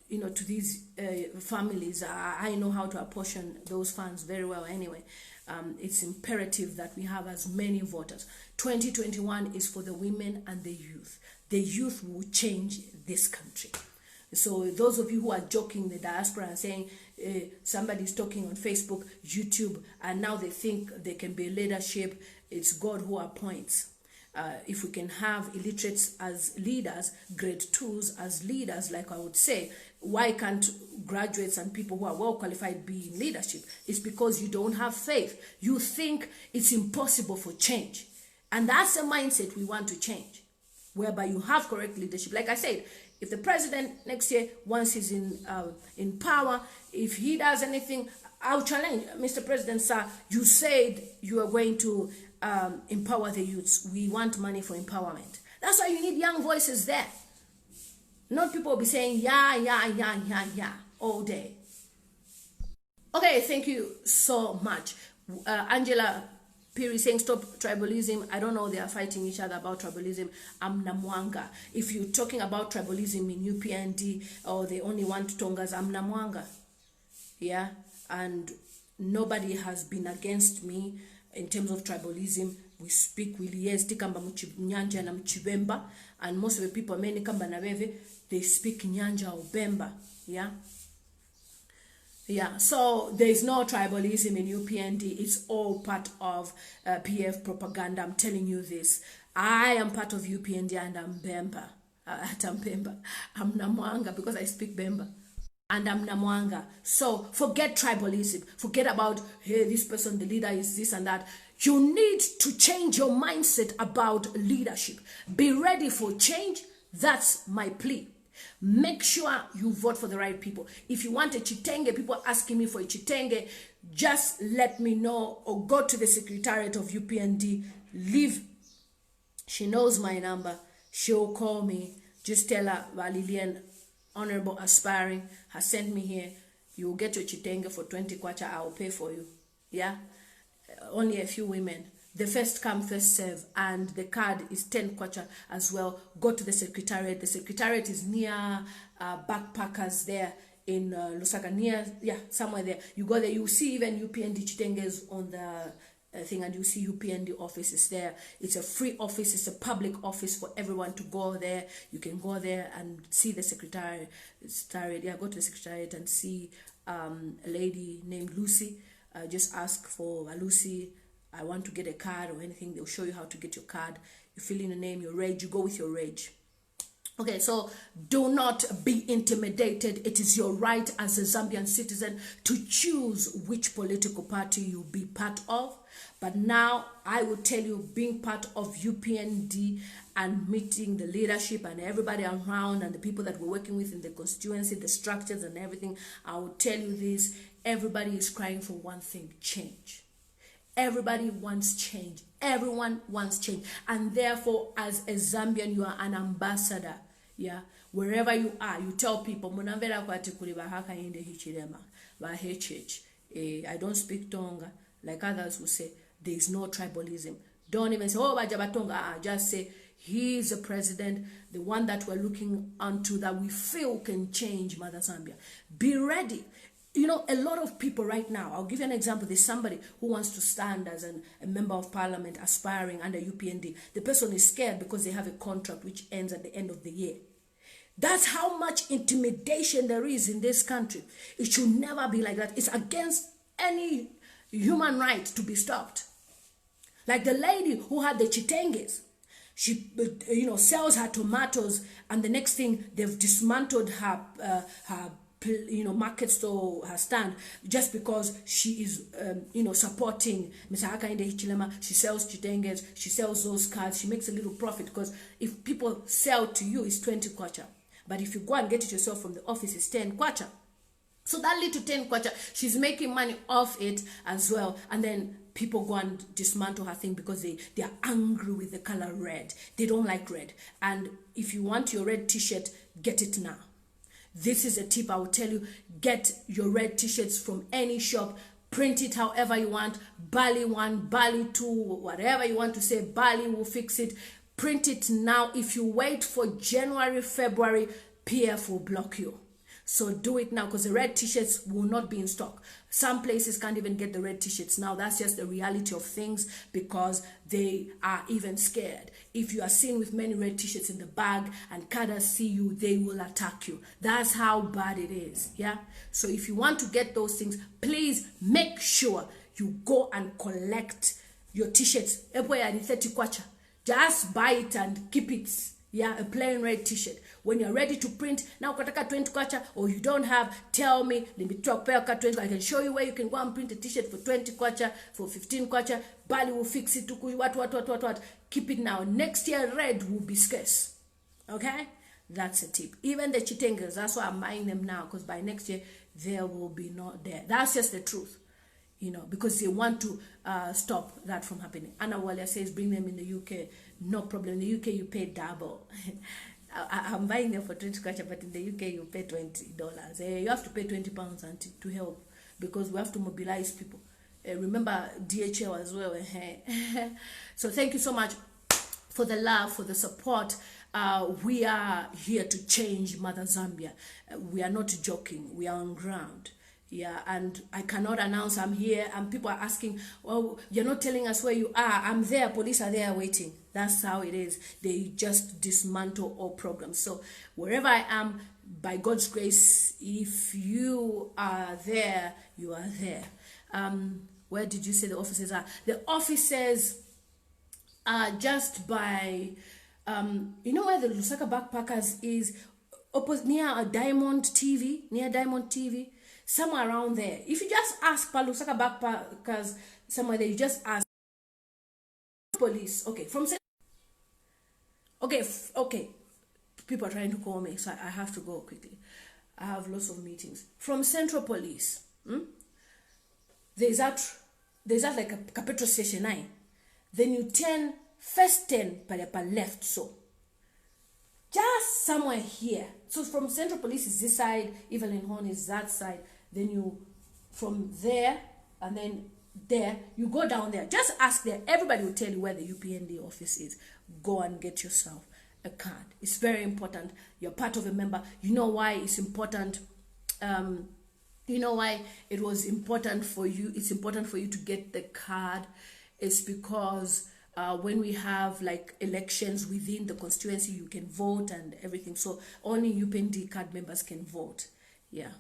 you know, to these families. I know how to apportion those funds very well anyway. It's imperative that we have as many voters. 2021 is for the women and the youth. The youth will change this country. So those of you who are joking the diaspora and saying somebody's talking on Facebook, YouTube, and now they think they can be leadership, it's God who appoints. If we can have illiterates as leaders, grade 2s as leaders, like I would say, why can't graduates and people who are well qualified be in leadership? It's because you don't have faith. You think it's impossible for change. And that's a mindset we want to change, whereby you have correct leadership. Like I said, if the president next year, once he's in power, if he does anything, I'll challenge, Mr. President, sir, you said you are going to empower the youths. We want money for empowerment. That's why you need young voices there. Not people will be saying, yeah, yeah, yeah, yeah, yeah, all day. Okay, thank you so much. Angela Piri saying, stop tribalism. I don't know, they are fighting each other about tribalism. I'm Namwanga. If you're talking about tribalism in UPND, or they only want Tongas, I'm Namwanga. Yeah, and nobody has been against me in terms of tribalism. We speak with yes, tikamba Nyanja na Mchibemba, and most of the people, many kamba na beve, they speak Nyanja or Bemba. Yeah. Yeah, so there is no tribalism in UPND. It's all part of PF propaganda. I'm telling you this. I am part of UPND and I'm Bemba. I'm Namwanga because I speak Bemba. And I'm Namwanga. So forget tribalism. Forget about, hey, this person, the leader is this and that. You need to change your mindset about leadership. Be ready for change. That's my plea. Make sure you vote for the right people. If you want a chitenge, people asking me for a chitenge, just let me know, or go to the secretariat of UPND. Leave. She knows my number. She'll call me. Just tell her, Lillian, honorable aspiring, has sent me here. You'll get your chitenge for 20 kwacha. I'll pay for you. Yeah? Only a few women. The first come, first serve, and the card is 10 kwacha as well. Go to the secretariat. The secretariat is near Backpackers there in Lusaka, near, yeah, somewhere there. You go there, you see even UPND chitenges on the thing, and you see UPND offices there. It's a free office. It's a public office for everyone to go there. You can go there and see the secretariat. Yeah, go to the secretariat and see a lady named Lucy. Just ask for Lucy. I want to get a card or anything. They'll show you how to get your card. You fill in your name, your rage. You go with your rage. Okay, so do not be intimidated. It is your right as a Zambian citizen to choose which political party you'll be part of. But now I will tell you, being part of UPND and meeting the leadership and everybody around and the people that we're working with in the constituency, the structures and everything, I will tell you this. Everybody is crying for one thing: change. Everybody wants change. Everyone wants change. And therefore, as a Zambian, you are an ambassador. Yeah. Wherever you are, you tell people, Munavera kwati kuli ba Hakainde Hichilema, ba HH. I don't speak Tonga. Like others will say, there is no tribalism. Don't even say, oh, Bajabatonga. Just say, he is the president, the one that we're looking onto, that we feel can change Mother Zambia. Be ready. You know, a lot of people right now, I'll give you an example. There's somebody who wants to stand as a member of parliament aspiring under UPND. The person is scared because they have a contract which ends at the end of the year. That's how much intimidation there is in this country. It should never be like that. It's against any human right to be stopped. Like the lady who had the chitenges, she sells her tomatoes, and the next thing they've dismantled her market store, her stand, just because she is supporting Mr. Hakainde Hichilema. She sells chitenges, she sells those cards, she makes a little profit, because if people sell to you, it's 20 kwacha, but if you go and get it yourself from the office, it's 10 kwacha. So that little 10 kwacha, she's making money off it as well. And then people go and dismantle her thing because they are angry with the color red. They don't like red. And if you want your red t-shirt, get it now. This is a tip I will tell you. Get your red t-shirts from any shop. Print it however you want. Bali 1, Bali 2, whatever you want to say. Bali will fix it. Print it now. If you wait for January, February, PF will block you. So do it now, because the red t-shirts will not be in stock. Some places can't even get the red t-shirts now. That's just the reality of things, because they are even scared. If you are seen with many red t-shirts in the bag and cadres see you, they will attack you. That's how bad it is. Yeah. So if you want to get those things, please make sure you go and collect your t-shirts. 30 kwacha. Just buy it and keep it. Yeah, a plain red t-shirt. When you're ready to print, now ukataka 20 kwacha, or you don't have, tell me, let me talk 20. I can show you where you can go and print a t-shirt for 20 kwacha, for 15 kwacha. Bali will fix it. What. Keep it now. Next year, red will be scarce. Okay? That's a tip. Even the chitengas, that's why I'm buying them now, because by next year, there will be not there. That's just the truth. Because they want to stop that from happening. Anna Walia says, bring them in the UK. No problem. In the UK, you pay double. I'm buying them for 20 kwacha, but in the UK, you pay $20. You have to pay £20 to help, because we have to mobilize people. Remember DHL as well. So thank you so much for the love, for the support. We are here to change Mother Zambia. We are not joking. We are on ground. Yeah, and I cannot announce I'm here, and people are asking, well, you're not telling us where you are. I'm there. Police are there waiting. That's how it is. They just dismantle all programs. So wherever I am, by God's grace, if you are there, you are there. Where did you say the offices are? The offices are just by, where the Lusaka Backpackers is, near Diamond TV, somewhere around there. If you just ask Lusaka Backpackers somewhere there, you just ask police. Okay, people are trying to call me, so I have to go quickly. I have lots of meetings. From Central Police, there's that like a petrol station 9. Then you turn first 10 pa left, so just somewhere here. So from Central Police is this side, Evelyn Horn is that side. Then you, from there, and then there, you go down there. Just ask there. Everybody will tell you where the Upnd office is. Go and get yourself a card. It's very important. You're part of a member. You know why it's important. You know why it was important for you. It's important for you to get the card. It's because when we have like elections within the constituency, you can vote and everything. So only Upnd card members can vote. Yeah.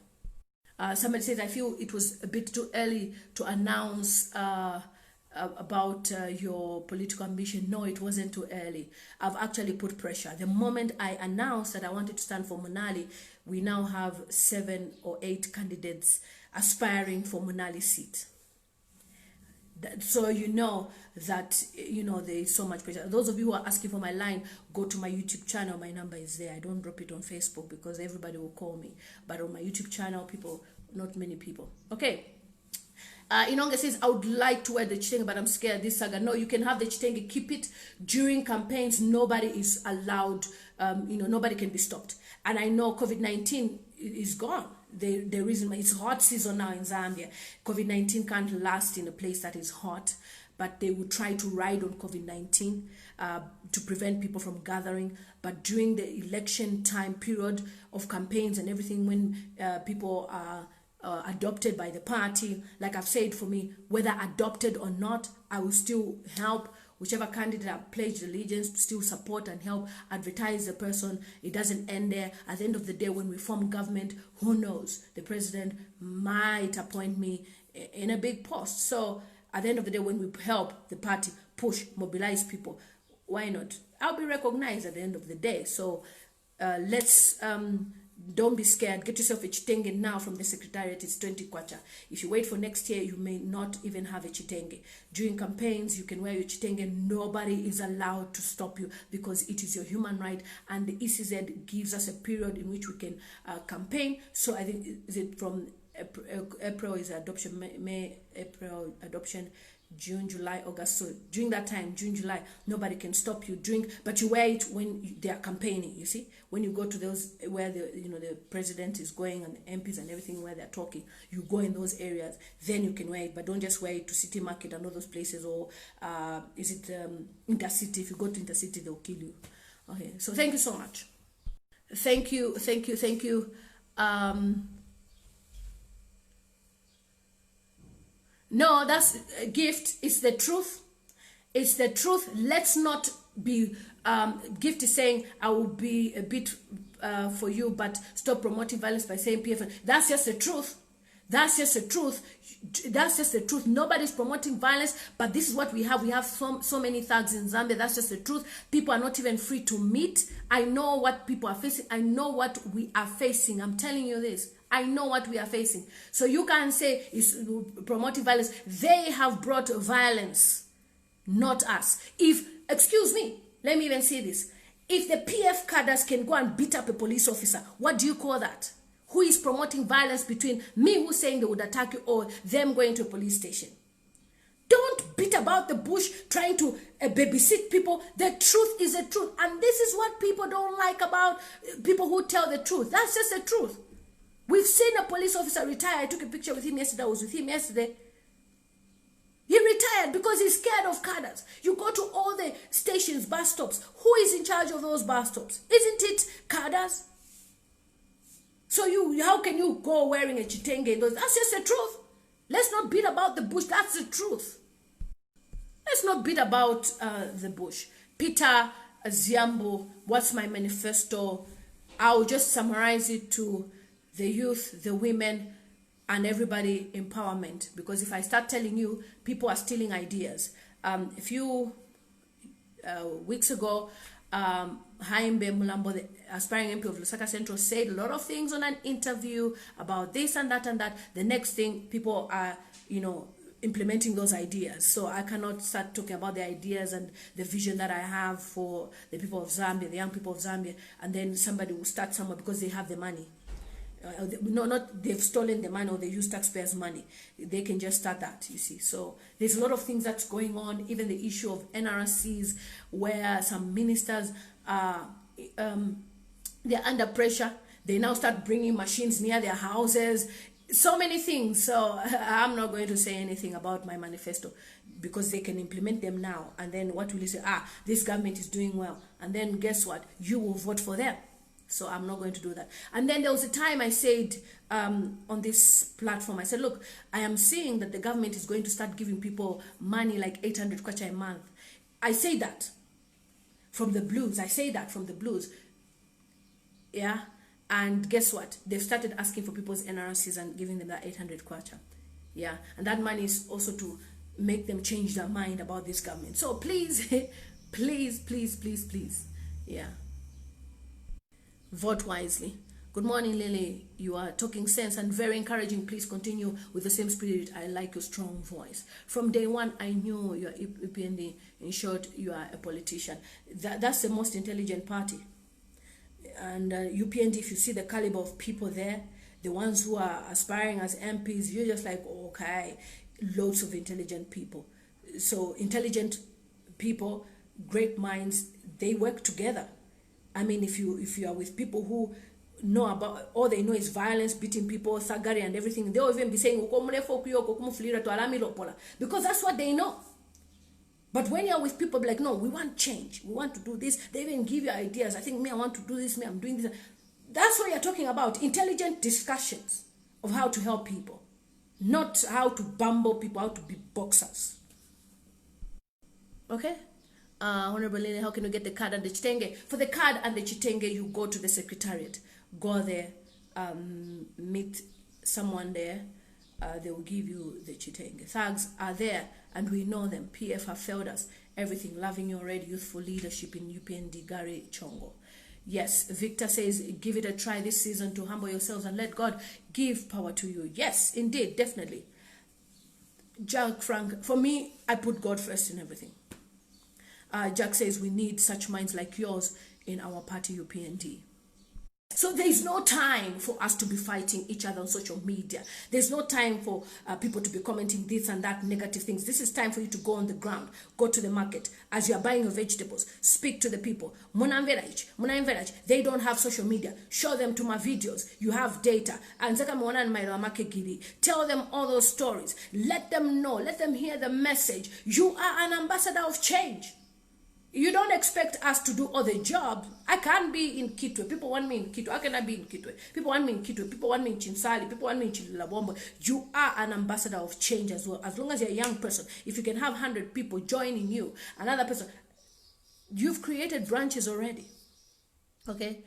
Somebody says, I feel it was a bit too early to announce about your political ambition. No, it wasn't too early. I've actually put pressure. The moment I announced that I wanted to stand for Monali, we now have 7 or 8 candidates aspiring for Monali seat. So you know that, there is so much pressure. Those of you who are asking for my line, go to my YouTube channel. My number is there. I don't drop it on Facebook because everybody will call me. But on my YouTube channel, not many people. Okay. Inonge says, I would like to wear the chitenge, but I'm scared this saga. No, you can have the chitenge. Keep it during campaigns. Nobody is allowed. Nobody can be stopped. And I know COVID-19 is gone. The reason it's hot season now in Zambia. COVID-19 can't last in a place that is hot, but they will try to ride on COVID-19 to prevent people from gathering. But during the election time period of campaigns and everything, when people are adopted by the party, like I've said, for me, whether adopted or not, I will still help whichever candidate have pledged allegiance to still support and help advertise the person. It doesn't end there. At the end of the day, when we form government, who knows? The president might appoint me in a big post. So at the end of the day, when we help the party push, mobilize people, why not? I'll be recognized at the end of the day. So let's don't be scared. Get yourself a chitenge now from the secretariat. It's 20 kwacha. If you wait for next year, you may not even have a chitenge. During campaigns, you can wear your chitenge. Nobody is allowed to stop you because it is your human right. And the ECZ gives us a period in which we can campaign. So I think is it from April is adoption, May, April adoption, June, July, August. So during that time, June, July, nobody can stop you. But you wear it when they are campaigning. You see, when you go to those where the president is going and the MPs and everything where they're talking, you go in those areas. Then you can wear it, but don't just wear it to City Market and all those places. Or is it Intercity? If you go to Intercity, they'll kill you. Okay, so thank you so much. Thank you. No, that's a gift. It's the truth. It's the truth. Let's not be gift is saying I will be a bit for you, but stop promoting violence by saying PF. That's just the truth. That's just the truth. That's just the truth. Nobody's promoting violence, but this is what we have. We have so many thugs in Zambia. That's just the truth. People are not even free to meet. I know what people are facing. I know what we are facing. I'm telling you this. I know what we are facing. So you can't say it's promoting violence. They have brought violence, not us. Excuse me, let me even say this. If the PF cadres can go and beat up a police officer, what do you call that? Who is promoting violence between me who's saying they would attack you or them going to a police station? Don't beat about the bush trying to babysit people. The truth is the truth. And this is what people don't like about people who tell the truth. That's just the truth. We've seen a police officer retire. I took a picture with him yesterday. I was with him yesterday. He retired because he's scared of cadres. You go to all the stations, bus stops. Who is in charge of those bus stops? Isn't it cadres? So how can you go wearing a chitenge? That's just the truth. Let's not beat about the bush. That's the truth. Let's not beat about the bush. Peter Ziambo, what's my manifesto? I'll just summarize it to the youth, the women, and everybody empowerment. Because if I start telling you, people are stealing ideas. A few weeks ago, Hakainde Mulambo, the aspiring MP of Lusaka Central, said a lot of things on an interview about this and that and that. The next thing, people are, implementing those ideas. So I cannot start talking about the ideas and the vision that I have for the people of Zambia, the young people of Zambia, and then somebody will start somewhere because they have the money. They've stolen the money or they use taxpayers' money. They can just start that, you see. So there's a lot of things that's going on. Even the issue of NRCs, where some ministers are they're under pressure. They now start bringing machines near their houses. So many things. So I'm not going to say anything about my manifesto because they can implement them now. And then what will you say? This government is doing well. And then guess what? You will vote for them. So I'm not going to do that. And then there was a time I said on this platform, I said, look, I am seeing that the government is going to start giving people money like 800 kwacha a month. I say that from the blues. I say that from the blues. Yeah. And guess what? They've started asking for people's NRCs and giving them that 800 kwacha. Yeah. And that money is also to make them change their mind about this government. So please, please. Yeah. Vote wisely. Good morning, Lily. You are talking sense and very encouraging. Please continue with the same spirit. I like your strong voice. From day one, I knew you are Upnd. In short, you are a politician. That's the most intelligent party. And Upnd, if you see the caliber of people there, the ones who are aspiring as MPs, you're just like, okay, loads of intelligent people. So intelligent people, great minds, they work together. I mean, if you are with people who know about, all they know is violence, beating people, thuggery and everything, they'll even be saying, because that's what they know. But when you're with people like, no, we want change, we want to do this, they even give you ideas. I think, I want to do this, I'm doing this. That's what you're talking about, intelligent discussions of how to help people, not how to bumble people, how to be boxers. Okay? Honorable Lily, how can you get the card and the chitenge? For the card and the chitenge, you go to the secretariat. Go there, meet someone there. They will give you the chitenge. Thugs are there, and we know them. PF have failed us. Everything. Loving your red youthful leadership in UPND, Gary Chongo. Yes, Victor says, give it a try this season to humble yourselves and let God give power to you. Yes, indeed, definitely. Jack Frank, for me, I put God first in everything. Jack says, we need such minds like yours in our party UPND. So there's no time for us to be fighting each other on social media. There's no time for people to be commenting this and that negative things. This is time for you to go on the ground, go to the market. As you're buying your vegetables, speak to the people. They don't have social media. Show them to my videos. You have data. Tell them all those stories. Let them know. Let them hear the message. You are an ambassador of change. You don't expect us to do all the jobs. I can't be in Kitwe. People want me in Kitwe. How can I be in Kitwe? People want me in Kitwe. People want me in Chinsali. People want me in Chilabombo. You are an ambassador of change as well. As long as you're a young person, if you can have 100 people joining you, another person, you've created branches already. Okay?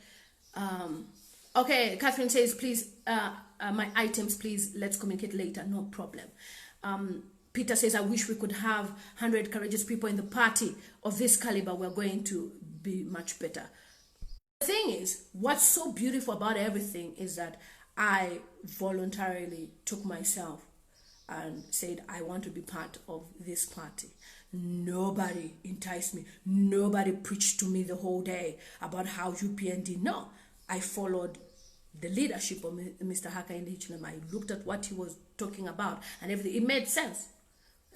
Okay, Catherine says, please, my items, please, let's communicate later. No problem. Peter says, I wish we could have 100 courageous people in the party of this caliber. We're going to be much better. The thing is, what's so beautiful about everything is that I voluntarily took myself and said, I want to be part of this party. Nobody enticed me. Nobody preached to me the whole day about how UPND. No, I followed the leadership of Mr. Hakainde Hichilema. I looked at what he was talking about and everything. It made sense.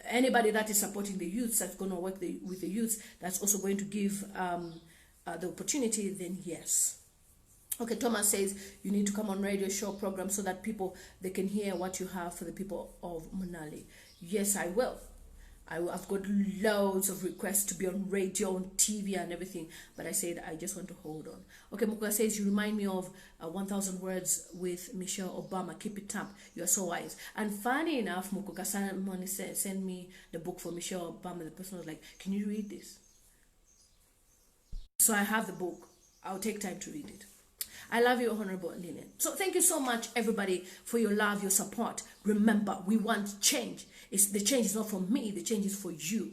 Anybody that is supporting the youths, that's going to work with the youths, that's also going to give the opportunity, then yes. Okay, Thomas says, you need to come on radio show program so that people, they can hear what you have for the people of Monali. Yes, I will. I've got loads of requests to be on radio, on TV and everything, but I said I just want to hold on. Okay, Mukuka says, you remind me of 1,000 words with Michelle Obama. Keep it up. You are so wise. And funny enough, Mukuka someone sent me the book for Michelle Obama. The person was like, can you read this? So I have the book. I'll take time to read it. I love you, Honorable Lillian. So thank you so much, everybody, for your love, your support. Remember, we want change. The change is not for me. The change is for you.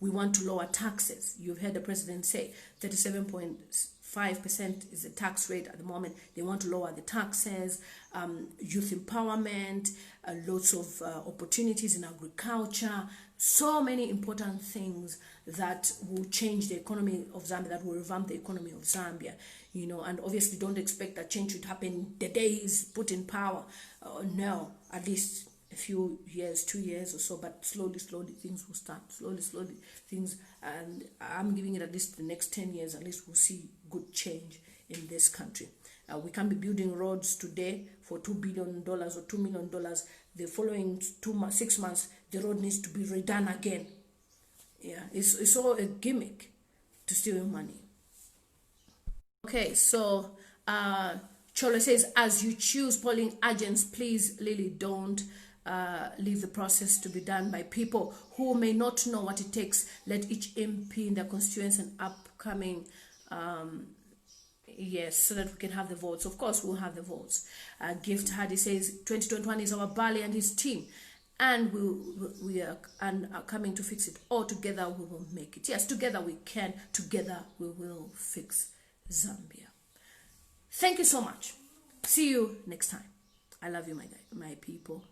We want to lower taxes. You've heard the president say 37.5% is the tax rate at the moment. They want to lower the taxes, youth empowerment, lots of opportunities in agriculture, so many important things that will change the economy of Zambia, that will revamp the economy of Zambia, you know, and obviously don't expect that change should happen the day he's put in power. No, at least a few years, 2 years or so, but slowly things will start. Slowly things, and I'm giving it at least the next 10 years, at least we'll see good change in this country. We can't be building roads today for $2 billion or $2 million. The following 6 months, the road needs to be redone again. Yeah, it's all a gimmick to steal your money. Okay, so Cholo says, as you choose polling agents, please, Lily, don't leave the process to be done by people who may not know what it takes. Let each MP in their constituency and upcoming, yes, so that we can have the votes. Of course, we'll have the votes. Gift Hardy says, 2021 is our Bali and his team, and we are coming to fix it. All together, we will make it. Yes, together we can. Together, we will fix Zambia. Thank you so much. See you next time. I love you, my people.